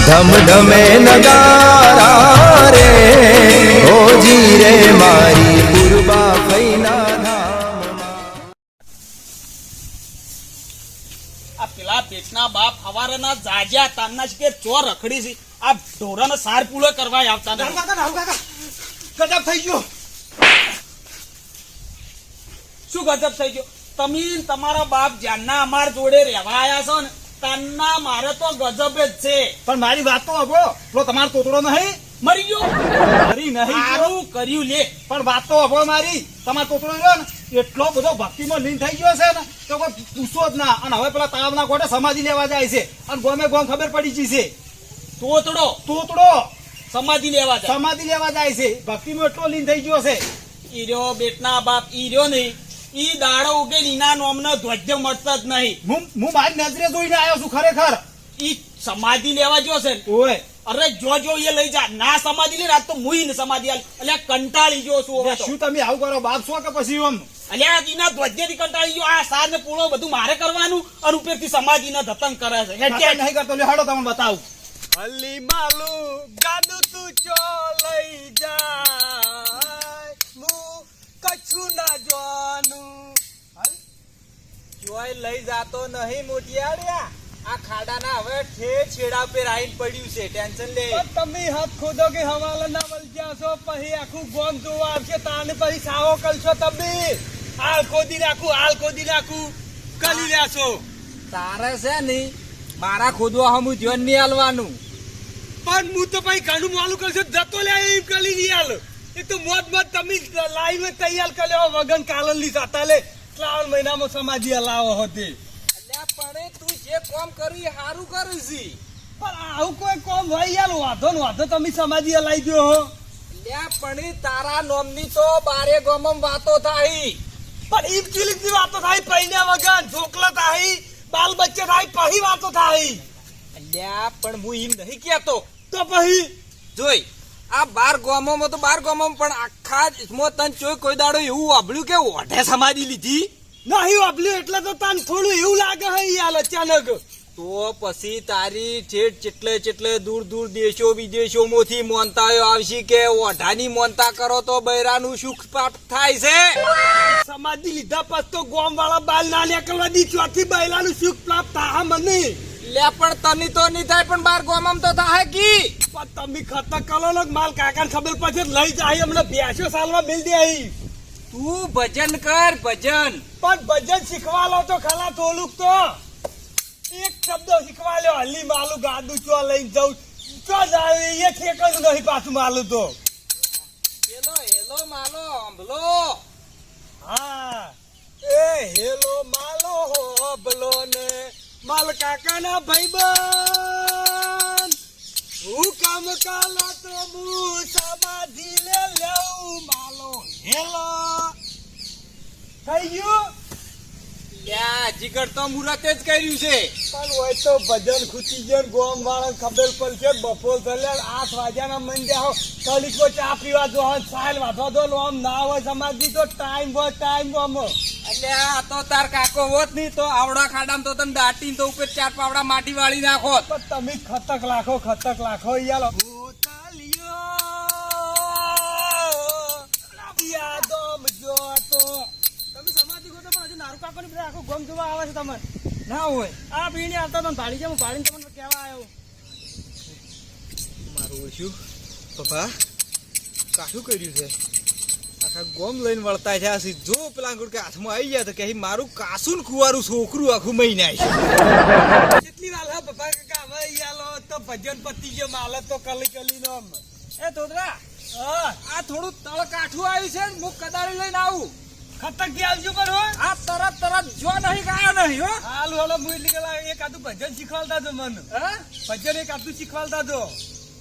ધમધમે નગારા રે ઓજી રે મારી પૂર્વા ફૈના ધામમાં. આ પેલા પેટના બાપ હવારના જાજ્યા તારના છે કે ચોર રખડી છે. આ ઢોરાનો સાર પૂરો કરવા આવતા નથી. ગજબ થઈ ગયો. શું ગજબ થઈ ગયો? તમે તમારા બાપ જ્યારના અમાર જોડે રહેવા આવ્યા છો ને તારના મારે તો ગજબ જ છે. પણ મારી વાત તો અભો પેલો તમારો તોતડો નહીં મરી ગયો મરી નહીં સારું કર્યું લે. પણ વાત તો અભો મારી તમારો તોતડો રહ્યો ને એટલો બધો ભક્તિમાં લીન થઈ ગયો છે ને તો કોઈ પૂછો જ ના. અને હવે પેલા તાળાના ગોઠે સમાધિ લેવા જાય છે અને ગોમે ગોમ ખબર પડી ગઈ છે. તોતડો સમાધિ લેવા જાય. સમાધિ લેવા જાય છે. ભક્તિમાં એટલો લીન થઈ ગયો છે. ઈર્યો બેટના બાપ ઈર્યો નહીં. ઈ દાડો ઉગે લીના નોમનો ધ્વજ મળતા જ નહીં. હું મારી નજરે જોઈને આવ્યો છું ખરેખર. ઈ સમાધિ લેવા ગયો છે ને. ઓય અરે જો એ લઈ જા. ના સમાધિ લે રાત તો મુઈ ને સમાધિ આલ. એટલે કંટાળી ગયો છું હવે તો. શું તમે આવું કરો બાપ છો કે પછી એમ અલ્યા ઈના ધ્વજથી કંટાળી ગયો. આ સાર ને પૂળો બધું મારે કરવાનું અને ઉપરથી સમાધિ ના ધતંગ કરે છે. નહીં કરતો લે હાડો તમને બતાવું. અલી માલુ ગાડુ તું ચો લઈ જાય હું કછું ના જોવાનું જોઈ લઈ જાતો નહીં મોટિયાળ્યા. આ ખાડાના હવે છેડા પર આઈને પડ્યું છે. ટેન્શન લે. તમે હાથ ખોદો કે હવાલા ના વળગ્યા છો પછી આખું ગોમ જોવા આવશે તાને પછી સાવો કરશો. તમે હાલ ખોદી નાખું કરી રહ્યા છો. તારે છે નહી મારા ખોદવા હમું ધ્યાન નહીં આલવાનું. પણ હું તો ભાઈ ઘણું માલું કરશો જતો લે એમ કરી નહીં આલ. એ તો મોત તમે લાઈવ તૈયાર કર્યો વગન કાલન લી જાતા લે. શ્રાવણ મહિનામાં સમાધિ લાવો હતી. પણ તું જે કામ કરી સારું કર્યું છે. પણ આવું કોઈ કામ હોય યાર વાંધો તમે સમાધિ લાવી દો હો. પણ તારા નોમની તો બારે ગામમાં વાતો થાય. પણ ઈમ ચીલી વાતો થાય પૈના વગર ઢોકલા થાય બાલ બચ્ચા થાય પછી વાતો થાય. અલ્યા પણ હું એમ નહીં કેતો. તો પછી જોઈ આ 12 ગામોમાં તો 12 ગામોમાં પણ આખા તન ચોય કોઈ દાડો એવું વાપર્યું કે ઓઢે સમાધિ લીધી નહીં વાપર્યું. એટલે તો તને થોડું એવું લાગે હે યાર અચાનક. તો પછી તારી ચેટલે દૂર દેશો વિદેશો માંથી મોનતાઓ આવશે કે ઓઢાની મોનતા કરો તો બૈરાનું સુખ પ્રાપ્ત થાય છે. સમાધિ લીધા પછી તો ગોમ વાળા બાલ ના નીકળવા દી ચોથી બૈરાનું સુખ પ્રાપ્ત થાય મને. લે પણ તને તો નહીં થાય પણ 12 ગામમાં તો થાય કી. પણ તમે ખતક કરો ને માલ કાકાને ખબર પછી લઈ જાય અમને બેસ્યો સાલમાં મિલ દે. તું ભજન કર ભજન. પણ ભજન શીખવા લો તો ખરા થોડુંક તો એક શબ્દ શીખવા લો. હલી માલું ગાડું ચો લઈને જવું ચો જાય એ ઠેકવાનું નહીં પાછું માલું તો. હેલો માલો અંબલો. હા એ હેલો માલો હોબલો ને માલ કાકા ના ભાઈબંધ હુકમ કાલો તો હું સમાધિ લે લેવું માલો હેલો થઈ ગયું. જીગર તો મુરત જ કર્યું છે. પણ હોય તો ભજન ખૂટી ગયો ગોમ વાળા ખબર પડશે. બપોર થયા 8 વાગ્યાના મંડ્યા કલીક ચા પીવા જો સાલ વાંધો દો આમ ના હોય સમાધિ તો ટાઈમ એટલે આ તો તાર કાકો હોત નહીં તો આવડા ખાડામાં તો તને દાટી તો ઉપર 4 પાવડા માટી વાળી નાખો. પણ તમે ખતક લાખો યાર. ગોમ જોવા આવે છે તમને ના હોય. આ પીણી આવતા તમે ભાડી જાય ભાડી તમને કેવા આવ્યો મારું ઓછું પપ્પા કાઠું કર્યું છે. આખા ગોમ લઈને વળતા છે. આ જો પેલા ગુડ કે હાથમાં આવી ગયા તો કે મારું કાસું કુવારું છોકરું આખું મહિને આવી કેટલી વાર હા પપ્પા કાકા હવે યાલો તો ભજન પતી ગયો માલ તો કલી નો એ તોદરા આ થોડું તળ કાઠું આવ્યું છે હું કદાળી લઈને આવું. ખતક થી આવજો પર હો. આ તરત જો નહીં ગાયો નહીં હો. હાલ હોલો મુઈ નીકળા એક આદુ ભજન શીખવાડતા દો મને. ભજન એક આદુ શીખવાડતા દો.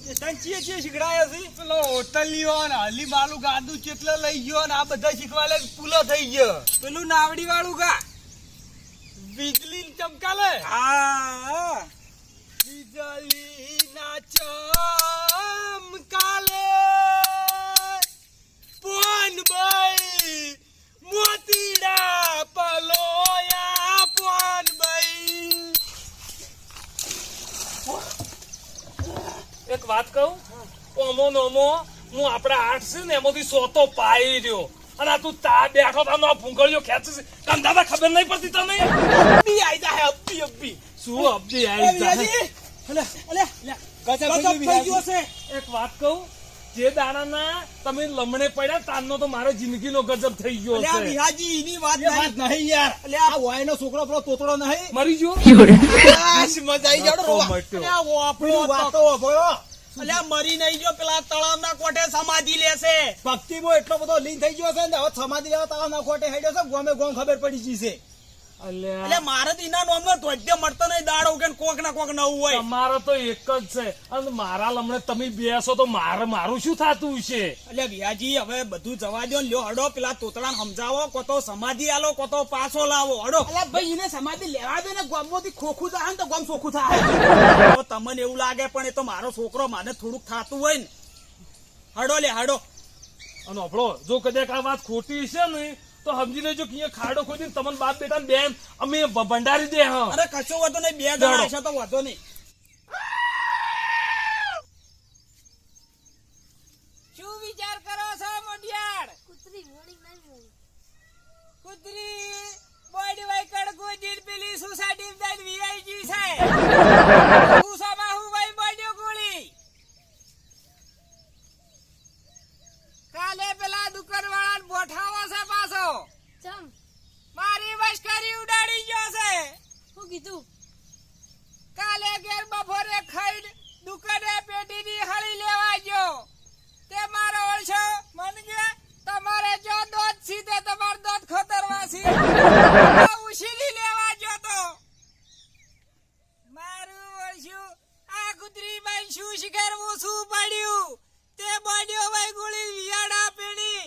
એ સંચીએ ચીએ શીખડાયો છે પેલો હોટલીઓ ને હલી માલું ગાદુ ચેટલે લઈ ગયો ને આ બધા શીખવાડે પૂલો થઈ ગયો. પેલું નાવડી વાળું ગા વીજળી ચમકાલે. હા વીજળી ના ચમકાલે પોન ભાઈ મોતીડા પલોયા પોન ભાઈ એક વાત કહું, ઓમો નોમો હું આપણે 8 છે ને એમાંથી 100 તો પાઈ રહ્યો, અને આ તું બેઠો તાનો આ ભૂંગળીઓ ખેંચે છે, કંધાતા ખબર નહીં પડતી તને? અબ્બી આઈ જાય, અબ્બી અબ્બી. શું અબજી આવી જાય? ગજબ થઈ ગયો છે. એક વાત કહું, જે દાડાના તમે લમણે પડ્યા તારનો તો મારો જિંદગીનો ગજબ થઈ ગયો અલ્યા છે. વિહાજી એની વાત એ વાત નહીં યાર. અલ્યા આ વાયનો છોકરો પેલો તોતડો નહીં. મરી ગયો? આશ મજા આઈ જાડો રોવા. મટ્યો. અલ્યા વાપરો પેલું તો. વાતો ભયો. અલ્યા મરી નહીં ગયો, પેલા તળાવના કોઠે સમાધિ લેશે. ભક્તિમાં એટલો બધો લીન થઈ ગયો છે ને હવે સમાધિ લેવા તાવ ના ખોટે હેડ્યો છે, ગોમે ગોમ ખબર પડી ગઈ છે. અલ્યા અલ્યા મારે તો એના નોમનો ધોધ્ય મળતો નહીં, દાડો કે કોક ના કોક નવું હોય. તમારો તો એક જ છે, અને મારા લમણે તમે બેસો તો મારું શું થાતું છે? અલ્યા વિહાજી હવે બધું જવા દો ને, લ્યો હડો પેલા તોતડાને સમજાવો, કો તો સમાધિ આલો, કો તો પાછો લાવો. હડો. અલ્યા ભાઈ એને સમાધિ લેવા દે ને, ગામમાંથી ખોખું જાય ને તો ગામ ચોખ્ખું થાય. તો તમને એવું લાગે પણ એ તો મારો છોકરો, મને થોડુંક થાતું હોય ને. હડો લે હડો. અને આપણો જો કદાચ આ વાત ખોટી છે ને તો સમજી લેજો કે અહીંયા ખાડો ખોદીને તમને બાપ બેટા બેન અમે ભંડારી દે. હા, અરે કશો વાંધો નહીં, 2 જણા હશે તો વાંધો નહીં. શું વિચાર કરો છો મોઢિયાળ? કૂતરી બોડી વાઈકડ ગોજીર પેલી સોસાયટી માં વીઆઈજી છે. ઉસામાં હું ભાઈ બોડ્યો ગોળી. કાલે પેલા દુકાનવાળાને બોઠાવો છે પાછો. મારી મશ્કરી ઉડાડી ગયો છે. શું કીધું? કાલે ઘેર બપોરે ખાઈને દુકાને પેટીની હળી લેવા ગયો. તે મારો ઓળશો મને કે તમારે જો દોધ સીધે તમાર દોધ ખતરવા છે. ઉછીની લેવા ગયો તો મારું ઓળશું આ કુતરી બાઈ શું શીખરવું શું પડ્યું. તે બોડ્યો ભાઈ ગોળી વિયાડા પેડી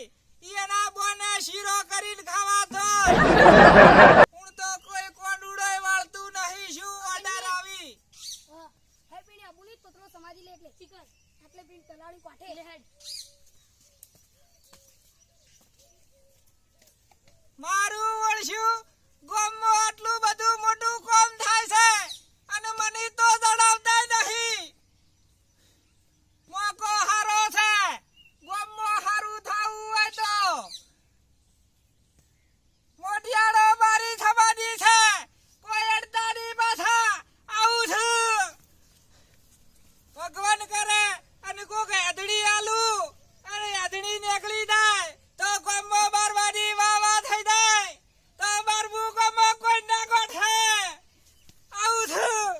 એના બોને શીરો કરીને ખાવા તો હું તો કોઈ કોડુડોય વાળતું નહીં. શું ઓર્ડર આવી? હે પીણી આબુલી તોતરો સમાધિ લે એટલે ચિકન એટલે પીણ તલાળી કાઠે લે હેડ. મારું વળશું ગામમાં આટલું બધું મોટું કામ થાય છે અને મને તો જણાવતા નહીં. મોકો હારો છે, ગામમાં હારું થાવું હોય તો મોઢિયાળો મારી સમાધિ છે, કોઈ અડતાની પાછા આવું છું. ભગવાન કરે અને કોક એધડી આલુ અને એધડી નીકળી જાય તો ગામમાં બારવાની વાવા થઈ જાય તો બારમું ગામમાં કોઈ ના ગોઠે. આવું છું.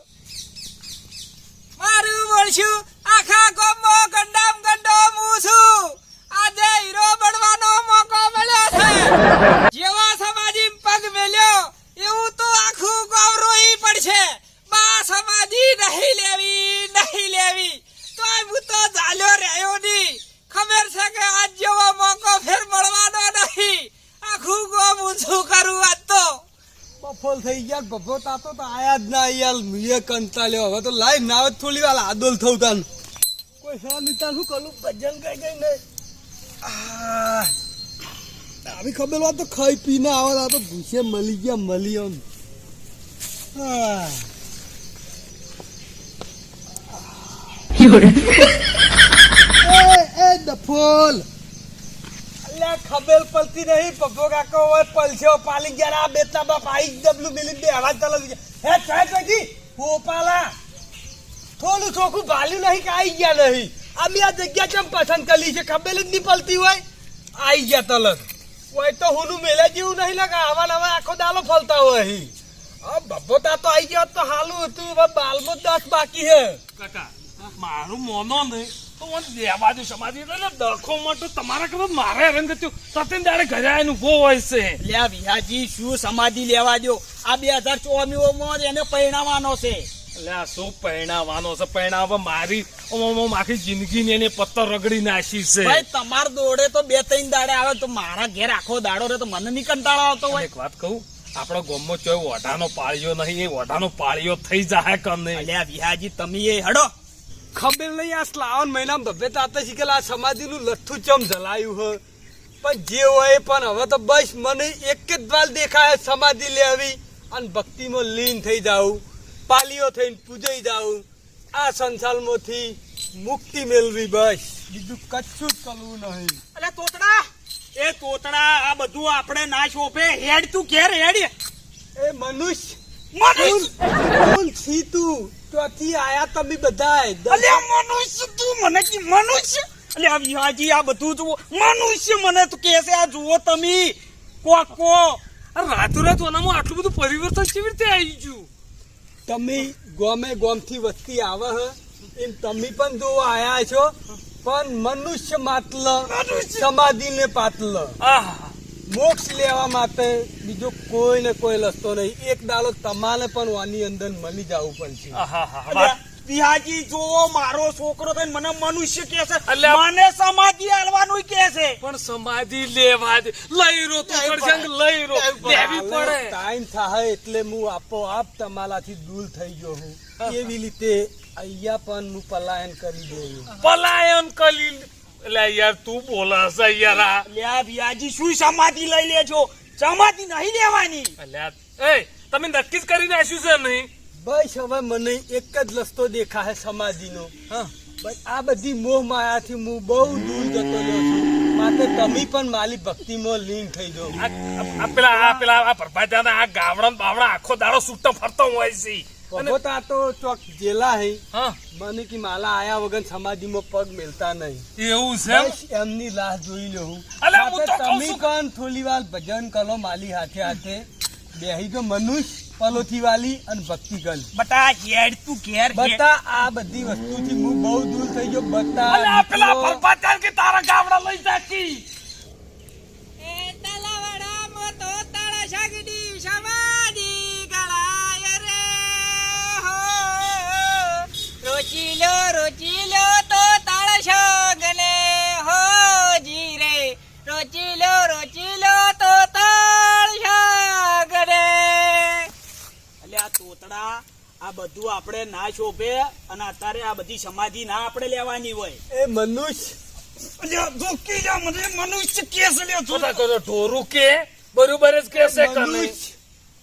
મારું બોલશું આખા ગામમાં ગંડામ ગંડો હું છું. આજે હીરો બનવાનો મોકો મળ્યો છે. જેવા સમાધિ પગ મેલ્યો એવું તો આખું ગામ રોઈ પડશે. બા સમાધિ નહીં લેવી તો હું તો ઝાલ્યો રહ્યો નહીં. ખબર છે કે આજ જેવો મોકો ફેર મળવાનો નહીં. આખું ગામ ઊંચું કરું આજ તો. બફોલ થઈ ગયા, બફો તાતો તો આયા જ ના યાર. મુએ કંટાળ્યો, હવે તો લાઈવ નાવ જ થોડી વાર આદોલ થઉં તાન. કોઈ શાંતિતા શું કરું, ભજન કઈ કઈ નહીં. આવી ખબર હોય તો ખાઈ પીને આવે, આ તો ભૂસે મળી ગયા મળી આમ. એ ડફોલ અલ્યા ખબર પડતી નહીં. પપ્પો કાકો હોય પલસ્યો પાલી ગયા. આ બેટલા બાપ આઈ ડબલું મિલી બે અવાજ ચાલુ હે ચાય પેટી પોપાલા થોડું ચોખ્ખું ભાલ્યું નહીં કે આઈ ગયા નહીં. અમે આ જગ્યા કેમ પસંદ કરી છે ખબર જ નહીં પડતી હોય. આઈ ગયા તલત હોય તો હુનું મેલે જેવું નહીં લાગે. આવા નવા આખો દાલો ફલતા હોય. બપોતા તો આઈ ગયો તો હાલું હતું. હવે બાલમો 10 બાકી હે. કાકા મારું મોનો ને તો મને દેવા દે સમાધિ એટલે દખો માટે તમારા કરતા મારે હેરાન થયું. સતીન દાડે ઘરે આવીને ઉભો હોય છે. લ્યા વિહાજી શું સમાધિ લેવા દો. આ 2024 માં એને પરિણામવાનો છે. એટલે આ શું પહેણાવાનો છે? પહેણાવા મારી આખી જિંદગી ને એને પત્તર રગડી નાખી છે. ભાઈ તમાર દોડે તો 2-3 દાડે આવે તો મારા ઘેર આખો દાડો રહે તો મને નહીં કંટાળો આવતો હોય. એક વાત કહું, આપડો ગામમાં ચોય ઓઢાનો પાળ્યો નહીં, એ ઓઢાનો પાળ્યો થઈ જાય કે નહીં? અલ્યા વિહાજી તમે એ હડો. ખબર નહીં આ શ્રાવણ મહિનામાં ધબ્બે તાતા શીખેલા આ સમાધિનું લઠ્ઠું ચમ જલાયું હે. પણ જે હોય પણ હવે તો બસ મને એક જ વાર દેખાય સમાધિ લેવી અને ભક્તિમાં લીન થઈ જાઉં, પાલીઓ થઈને પૂજાઈ જાઉં. આ સંસારમાંથી મુક્તિ મેળવી બસ, બીજું કશું જ કરવું નહીં. અલે તોતડા આ બધું આપણે ના શોભે. હેડ તું ઘેર હેડ. એ મનુષ્ય મનુષ્ય કોણ છી તું? ત્યાંથી આયા તમે બધાય. અલ્યા મનુષ્ય તું મને કી મનુષ્ય? અલ્યા વિહાજી આ બધું જુઓ. મનુષ્ય મને તું કહે છે? આ જુઓ તમે કો રાતોરાત ઓનામાં આટલું બધું પરિવર્તન કેવી રીતે આવી ગયું? તમે ગોમથી વસ્તી આવે હ એમ તમે પણ જોવા આયા છો, પણ મનુષ્ય માતલ સમાધિ ને પાતલ મોક્ષ લેવા માટે બીજો કોઈ ને કોઈ રસ્તો નહીં. એક દાડો તમારે પણ વાની અંદર મળી જવું પડશે. વિહાજી જુઓ, મારો છોકરો થઈને મને મનુષ્ય કહે છે, મને સમાધિ આલવાનું કહે છે. પણ સમાધિ લેવા દે. લઈ રો તું કરજંગ લઈ રો લેવી પડે. ટાઈમ થાય એટલે હું આપોઆપ તમારાથી દૂર થઈ ગયો હું. એવી રીતે અહીંયા પણ હું પલાયન કરી દઉં. પલાયન કરી એટલે યાર તું બોલાસ યાર. લ્યા વિહાજી શું સમાધિ લઈ લેજો? સમાધિ નહીં લેવાની. અલ્યા એ તમે નક્કી જ કરી નાખ્યું છે નહીં? બસ હવે મને એક જ રસ્તો દેખાય સમાધિનો. બસ આ બધી મોહ માયાથી હું બહુ દૂર જતો રહ્યો છું. માટે તમે પણ મારી ભક્તિમાં લીન થઈ જાઓ. આ પેલા પ્રભાજાના આ ગાવડા બાવડા આખો દાડો છૂટો ફરતો હોય છે. ભગવતા તો ચોક જેલા હે. હા મને કે માલા આયા વગર સમાધિમાં પગ મેલતા નહીં. એવું છે? બસ એમની રાહ જોઈ લઉં. અલા, હું તો કહું તમે છું. પણ થોડી વાર ભજન કરો માલી હાથે હાથે બેહી તો મનુષ્ય પલોથી વાલી અને ભક્તિ ગલ બટા હેડ તું ઘેર. બતા આ બધી વસ્તુથી હું બહુ દૂર થઈ ગયો. બતા અલ્યા પેલા પ્રભાજાન કે તારા ગાવડા લઈ જાકી. એ તલાવડામાં તો તાળા શાગડી સમાધિ ગળાય રે હો. રોચીલો તો તાળા શાગને હો જી રે. રોચીલો તો તાળ શાગને. અલ્યા તોતડા આ બધું આપણે ના શોભે અને અત્યારે આ બધી સમાધિ ના આપણે લેવાની હોય. એ મનુષ્ય અલ્યા ધોકી જા મને મનુષ્ય કેસ લ્યો તું. જોતા કરો ઢોરું કે બરોબર જ કે છે કે નહીં? મનુષ્ય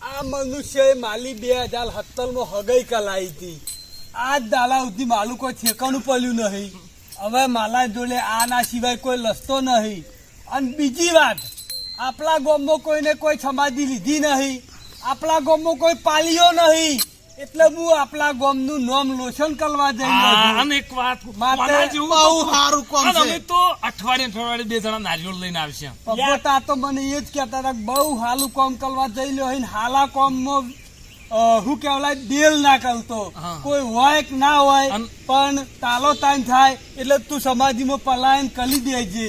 આ મનુષ્ય માલી 2017 માં હગઈ કલાઈ હતી. આ દાડા સુધી માલું કોઈ ઠેકાણું પડ્યું નહીં. હવે માલા જોડે આના સિવાય કોઈ રસ્તો નહીં. અને બીજી વાત, આપણા ગામમાં કોઈને કોઈ સમાધિ લીધી નહીં. આપણા ગામમાં કોઈ પાલીઓ નહીં. એટલે હું આપણા ગામનું નામ રોશન કરવા જઈ રહ્યો છું. અને એક વાત માટે આના જેવું બહુ તો- સારું કામ અને છે. અમે તો અઠવાડિયે બે જણા નારિયેળ લઈને આવશે. ભગવતા તો મને એ જ કહેતા હતા કે બહુ હાલું કામ કરવા જઈ લ્યો હોય ને હાલા કામમાં શું કહેવાય દિલ ના કરતો. હા. કોઈ હોય કે ના હોય અન- પણ તાલો તાન થાય એટલે તું સમાધિમાં પલાયન કરી દેજે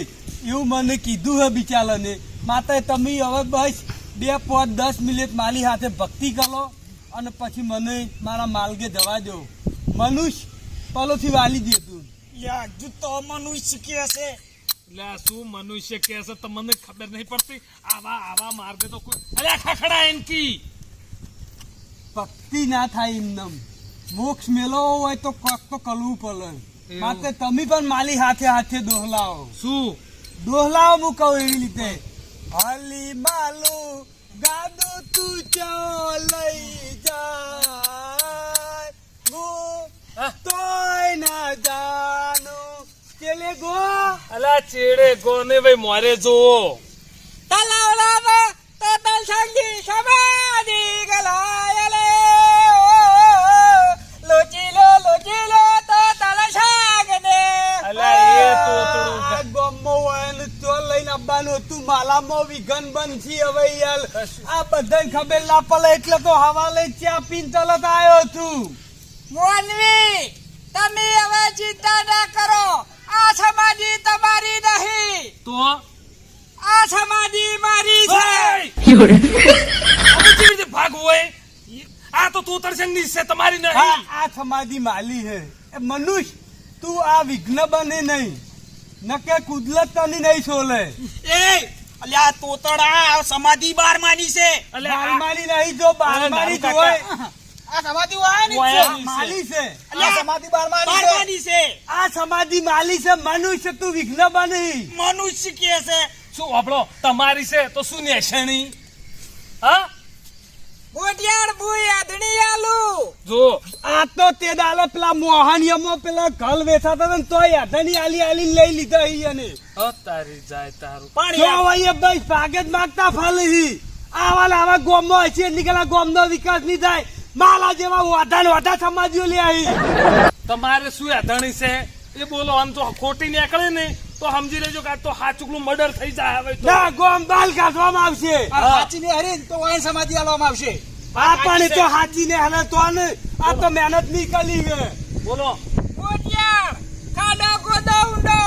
એવું મને કીધું હે બિચારાને. માટે તમે હવે બસ 2, 5, 10 મિનિટ મારી હાથે ભક્તિ કરો અને પછી મને મારા માર્ગે જવા દો. મનુષ્ય પલોથી વાલી દે તું. યા હજુ તો મનુષ્ય કે છે. એટલે આ શું મનુષ્ય કે છે તમને ખબર નહીં પડતી? આવા માર્ગે તો કોઈ અલ્યા ખખડા એમ કી ભક્તિ ના થાય એમનેમ. મોક્ષ મેળવવો હોય તો કોક તો કરવું પડે. માટે તમે પણ મારી હાથે હાથે દોહલાવો. શું દોહલાવો હું કહું એવી રીતે. હલી માલું ગાદુ તું ચો લઈ જાય હું તોય ના જાનું ચલે ગો. અલા ચેડે ગોને ભાઈ મોરે જોવો. તલાવડામાં તો તાળ શાગડી સમાધિ ગળાય રે લોચીલો તો તાળા શાગને. અલા એ તો થોડું આ ગામમાં હોય ને તો લઈને આવવાનું હતું. માલામાં વિઘન બનશી હવે યાર. આ બધાને ખબર ના પડે એટલે તો હવાલે ચા પીને તરત આવ્યો છું. મોનવી તમે હવે ચિંતા ના કરો. આ સમાધિ તમારી નહીં, તો આ સમાધિ મારી છે. આવું કેવી રીતે ભાગ હોય? આ તો તું તરસંગની છે તમારી નહીં. આ સમાધિ માલી હે. એ મનુષ્ય તું આ વિઘ્ન બને નહીં નકે કુદરત તની નહીં છોલે. એ અલ્યા તોતડા આ સમાધિ 12માની છે. અલ્યા બારમાની નહીં જો બારમાની જોય. આ સમાધિ હોય ને માલી છે. અલ્યા સમાધિ 12માની છે. આ સમાધિ માલી છે. મનુષ્ય તું વિઘ્ન બની. મનુષ્ય કે છે. શું આપણો તમારી છે તો શું નેશણી? હા મોટિયાર બુઈ આધણી આલુ જો આ તો તે દાડે પેલા મોહનિયમો પેલા ઘલ વેચાતા હતા ને તોય અધની આલી લઈ લીધા ઈયને. તારી જાય તારું જો હવે ભાઈ ભાગે જ માગતા ફાલી આવા ગોમમાં હશે નીકળા ગોમનો વિકાસ નહીં થાય. માલા જેવા વાધા સમાજીઓ લે આવી. તમારે શું અધણી છે એ બોલો. આમ તો ખોટી નીકળે ને તો સમજી લેજો કે આ તો હાચુકલું મર્ડર થઈ જાય હવે તો. ના ગોમ બાલ કાઢવામાં આવશે. સાચી ને હરી તો વાયન સમાધિ આલવામાં આવશે. આ પાણી તો હાચી ને હલે તો ને આ તો મહેનત નીકળી ગઈ. બોલો મોટિયાર ખાડો ગોદો ઊંડો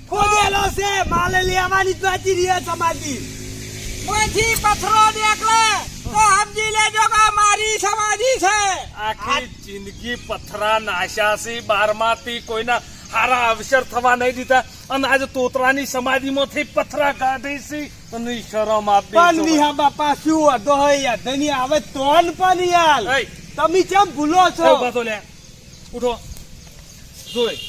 ખોદેલો છે માલે લેવાની જ બાકી રહી સમાધિ. મોથી પથરો નીકળે તો સમજી લેજો કે મારી સમાધિ છે. આખી જિંદગી પથરા નાશ્યા છે. 12માંથી કોઈના હારા અવસર થવા નહીં દીધા અને આજે તોતરાની સમાધિમાંથી પથરા કાઢી છે અને શરમ આપી પણ વિહા બાપા શું હતો હોય અધની આવે તોન પણ યાર એય, તમે કેમ ભૂલો છો? ઉભા તો લે ઉઠો. જોઈ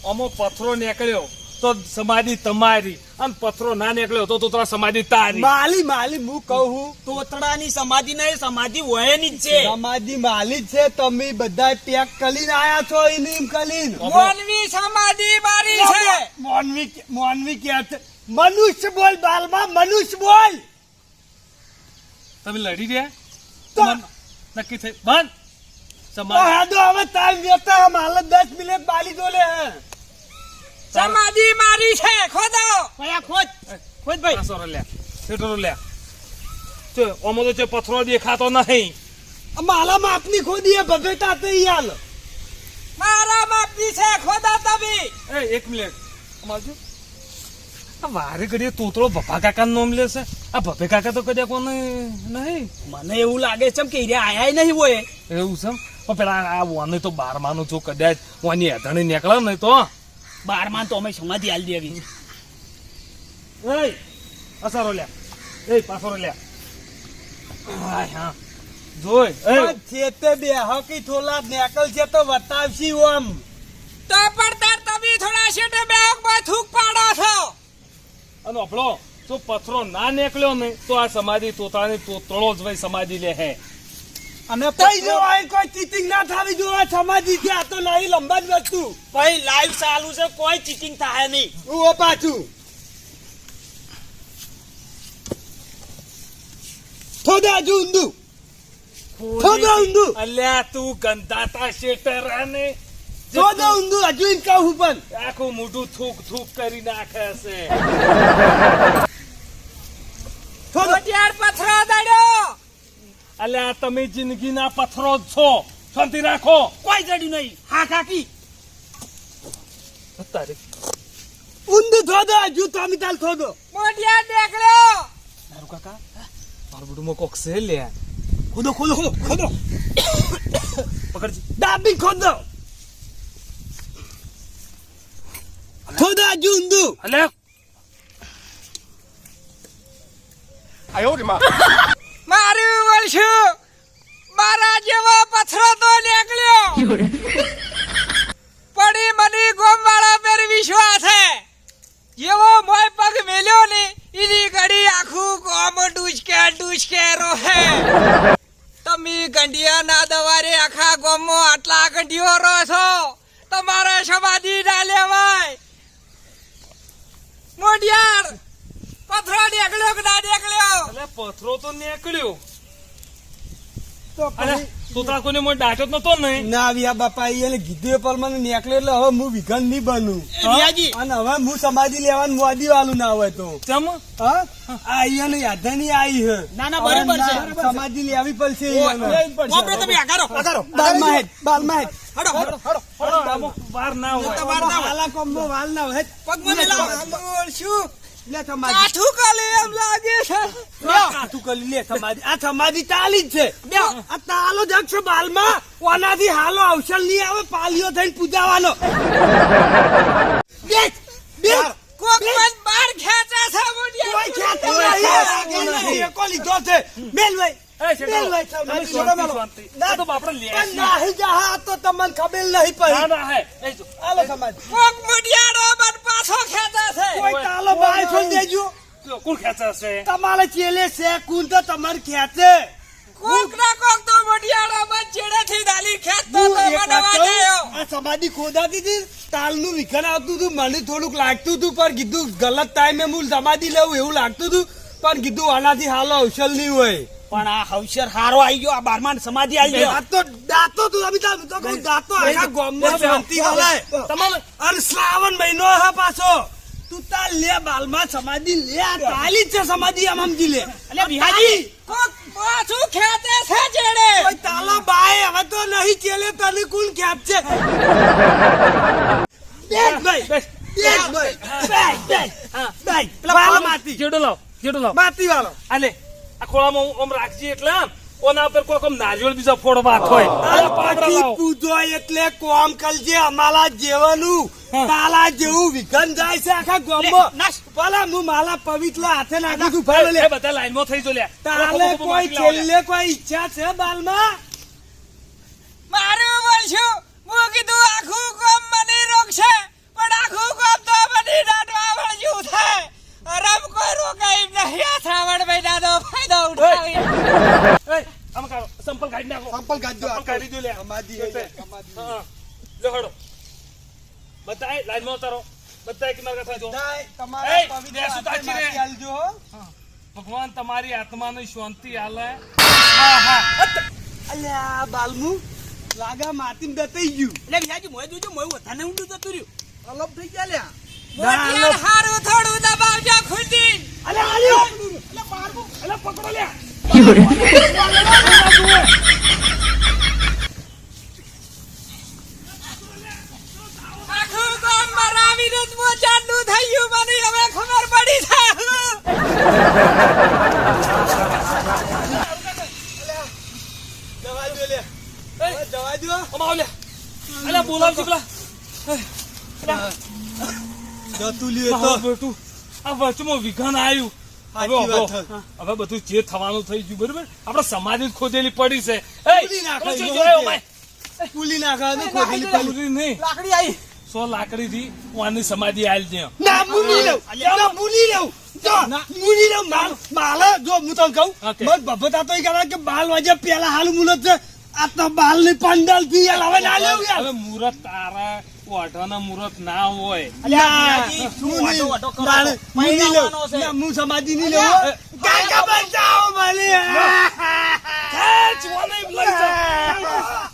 અમો પથરો નીકળ્યો તો સમાધિ તમારી અને પથરો ના નીકળ્યો તો તોતરા સમાધિ તારી. માલી હું કહું તોતડાની સમાધિ નહીં, સમાધિ વહેની જ છે. સમાધિ માલી જ છે. તમે બધા પેક કરીને આયા છો ઇનીમ કરીને. મોનવી સમાધિ મારી છે. મોનવી કે છે મનુષ્ય બોલ બાલમાં મનુષ્ય બોલ. તમે લડી રહ્યા તો નક્કી થઈ બંધ તો સમાધિ. હેડો હવે ટાઈમ વેતા માલે 10 મિનિટ બાલી દોલે હે. સમાધિ મારી છે ખોદો. ખોદ ભાઈ. પાછો રે લે હેઠો લે. જો ઓમો તો જે પથરો દેખાતો નહીં. માલા માપની ખોદી ભગેતા તે યાર. મારા માપની છે ખોદો તમે. એ એક મિનિટ અમારજો આ વારે ઘડીએ તોતરો ભપા કાકા નું નામ લે છે. આ ભપે કાકા તો કદાચ કોને નહીં. મને એવું લાગે છે કે હીરે આયા નહીં હોય. એવું છે પણ પેલા આ વાને તો 12માનું જો કદાચ વાની અધણી નીકળે ને તો 12માં તો અમે સમાધિ આલી દેવી. એ અસારો લે એ પાછો લે. હા જોઈ એ ચેતે બે હકી થોલા નેકલ છે તો બતાવશી ઓમ. તો પણ તાર તમે થોડા શેટે બેગમાં થૂક પાડો છો. અને આપણો જો પથરો ના નીકળ્યો ને તો આ સમાધિ તોતરાની તોતળો જ ભાઈ સમાધિ લે હે. અને કઈ જવાય કોઈ ચીટિંગ ના થાવી જોવા સમાધિ છે. આ તો નહીં લંબા જ વસ્તુ. ભાઈ લાઈવ ચાલુ છે, કોઈ ચીટિંગ થાય નહીં. ઓ પાછું થોડા હજુ ઊંધું. થોડા ઊંધું. અલ્યા તું ગંધાતા શેટર ને થોડા ઊંધું હજુ એમ કહું પણ. આખું મોઢું થૂક થૂક કરી નાખે છે. મોટિયાર પથરો દડ્યો. અલ્યા તમે જિંદગીના પથ્થરો જ છો. શાંતિ રાખો. કોઈ જડ્યું નહીં. હા કાકી. તારી ઊંધું થોડો હજુ તમે તાલ થોડો. મોટિયાર નીકળ્યો. તારું કાકા મારું બુડુમાં કોક છે લે. ખોદો પકડજી. ડાબી ખોદો. થોડો હજુ ઊંધું. અલ્યા મારું વળશું. મારા જેવો પથરો તો નીકળ્યો. પડી મને ગોમવાળા પર વિશ્વાસ છે. જેવો મોય પગ મેલ્યો ને એની ઘડી આખું ગોમ ડૂચકે રોહે. તમે ગંઢિયા ના દવારે આખા ગોમમાં આટલા ગંઢિયો રહો છો. તમારે સમાધિ ના લેવાય. મોઢિયાર પથરો નીકળ્યો કે ના નીકળ્યો? અલ્યા પથ્થરો તો નીકળ્યો. તો અલ્યા પછી તોતરા કોઈને મને ડાંટ્યો જ નતો ને. ના આવ્યા બાપા એને કીધું પર મને નીકળે એટલે હવે હું વિઘન નહીં બનું. રિયાજી. અને હવે હું સમાધિ લેવાનું મોદી વાળું ના હોય તો ચમ હા આ અહીંયા યાદની આવી હે. ના, ના, બરાબર છે. હવે ના, સમાધિ લેવી પડશે વાપરો તમે આગારો. બાલમાં હેડ. અમુક વાર ના હોય. વાલા કોમનો વાલ ના હોય. પગમાં મેલાવો. શું લે સમાધિ કાઠું કાલે એમ લાગે છે. કાઠું કરી લે સમાધિ. આ સમાધિ તાલી જ છે. આ તાલો જ છે બાલમાં. ઓનાથી હાલો અવસર નહીં આવે પાલીઓ થઈને પૂજાવાનો. બેસ બેસ. કોક મન બાર ખેંચે છે મોઢિયાર. કોઈ ખેંચે નહીં. એકો લીધો છે. મેલ ભાઈ. એ શેઠો, મેલ ભાઈ, તમે સમાધિ શાંતિ, મેલો. શાંતિ. ના, આ તો બાપડા લે પણ છે. નાહી જા હા તો તમને ખબર નહીં પડી. ના ના હે એ જો. હાલો સમાધિ. કોક મોઢિયારો મન પાછો ખેંચે છે. કોઈ તાલો બહાર છોડી દેજો. કોણ ખેંચે છે? તમારે ચેલે છે કુન તો તમારે ખેંચે. કોક ના કોક તો મોઢિયાળામાં છેડેથી દાલી ખેંચતો હું તો એક મને વાત વાંચે કહું, આવ્યો. આ સમાધિ ખોદાતી હતી તાલનું વિખન આવતું હતું મને થોડુંક લાગતું હતું પણ કીધું ગલત ટાઈમે હું સમાધિ લેવું એવું લાગતું હતું પણ કીધું આનાથી હાલો અવસર નહીં હોય પણ આ હવસર હારો આવી ગયો આ 12મા સમાધિ આવી ગયો આ તો દાતો તું અમિતાભ હું તો કહું દાતો આખા ગામમાં શાંતિ વળે તમારે અને શ્રાવણ મહિનો હે પાછો તું તાર લે બાલમાં સમાધિ લે આ તાલી જ છે સમાધિ આમ સમજી લે અલ્યા વિહાજી કોક પાછું ખેંચે છે છેડે. કોઈ તાલો બાય હવે તો નહીં ચેલે તને કોણ ખેપ છે બેસ ભાઈ બેસ. બેસ ભાઈ બેસ બેસ બેસ પેલા બાલ માતી જેડો લાવ માતી વાળો આલે આ ખોળામાં ઓમ રાખજી એટલે આમ ઓના ઉપર કોક આમ નારિયેળ બીજા ફોડવા હોય આ પાવડા પાટી લાવો. પૂજો એટલે કોમ કરજે અમારા જેવાનું તાલા જેવું વિઘન જાય છે આખા ગામમાં ભલા હું માલા પવિત્ર હાથે નાખું છું ભાઈ એ લે બધા લાઈનમાં થઈ જો લ્યા. તાલે કોઈ છેલ્લે કોઈ ઈચ્છા છે બાલમાં મારું બોલશું હું કીધું આખું ગામ મને રોકશે પણ આખું ગામ તો મને દાટવા વળ્યું થાય. રમ કોઈ રોકાય એમ નહીં. આ શ્રાવણ મહિનાનો ફાયદો ઉઠાવી. એ, આમ કાઢો, સંપલ કાઢી નાખો. સંપલ કાઢજો, સંપલ કાઢી દો લ્યા. સમાધિ એટલે, હા, લો હેડો. બધાય લાઈનમાં ઉતારો. બધાય કિનારે થજો. તમારા એ, પવિત્ર બેસું હાથે તાચી રે. માથે આલજો હો. ભગવાન તમારી આત્માને શાંતિ આલે. હા હા અલ્યા બાલમુ લાગા માતીમ દતાઈ ગયું એટલે વિહાજી મોય જોજો મોય વધારે ઊંડું જતું રહ્યું અલગ થઈ ગયા લ્યા મોટિયાર હારું થોડું દબાવજો ખુદી. અલ્યા આલ્યો અલા પકડો લ્યા. આખું ગામ મારા વિરુદ્ધ મોચાંડું થઈ ગયું. મને હવે ખબર પડી છે. જવા દો લે હવે જવા દો આમ આવ લ્યા. અલા બોલાવજી પેલા. જતું લ્યો મારો તો બેટું, આ વચમાં વિઘન આવ્યું. હવે સાચી વાત હવે, છે. હવે બધું જે થવાનું થઈ ગયું બરોબર. આપણે સમાધિ જ ખોદેલી પડી છે. ખોદી નાખો, પેલો એનો જોયો કે. ભાઈ. પુલી નાખવાનું ખોદેલી પેલું પુલી નહીં, લાકડી આવી 100 લાકડીથી વાની સમાધિ આલ દે. ના મુની લઉં ના મુની લઉં જો મુની લઉં માલા જો હું તને કહું ઓકે. મત બબતા તો કહેવાય કે બાલ વાજે પેલા હાલ મુલત છે આ તો બાલ ની પંડાલ થી હવે ના લેવું યાર હવે મુહૂર્ત તારા ઓઢાના મુહૂર્ત ના હોય. અલ્યા, વિહાજી, હું શું નહીં. વાટો કરો? તારે મુની લઉં. પૈણાવાનો છે. ના, હું સમાધિ નહીં લેવું. કાકા બચાવો મને ખેંચ, વાને લઈ જા.